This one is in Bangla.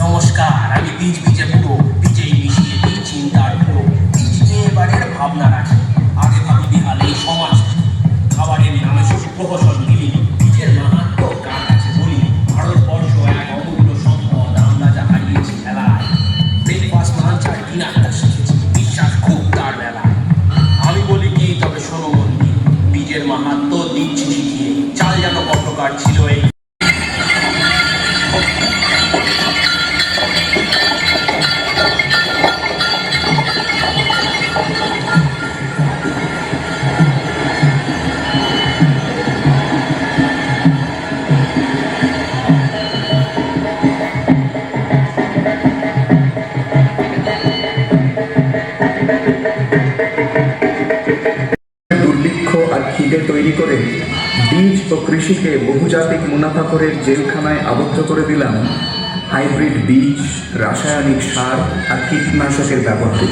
নমস্কার, আমি বীজ বীজে পুরো বীজেই মিশিয়ে দিই চিন্তার পুরো বীজ নিয়ে এবারের ভাবনা রাখি। আগে ভাবি বিহালে সমাজ খাবারের নামে শুধু প্রহসন দিলি বীজের মাহাত্ম কার কাছে বলি। ভারতবর্ষ এক অমূল্য সম্পদ, আমরা যা হারিয়েছি খেলায়। ব্রেকফাস্ট লাঞ্চ আর ডিনারটা শিখেছি, বিশ্বাস খুব তার বেলায়। আমি বলি কি তবে শোনো বন্ধু, বীজের মাহাত্ম দিচ্ছি শিখিয়ে। চাল যেন কতকার ছিল এই দুর্ভিক্ষ আর খিদে তৈরি করে বীজ ও কৃষিকে বহুজাতিক মুনাফাখোরের জেলখানায় আবদ্ধ করে দিলাম হাইব্রিড বীজ, রাসায়নিক সার আর কীটনাশকের ব্যবহারে।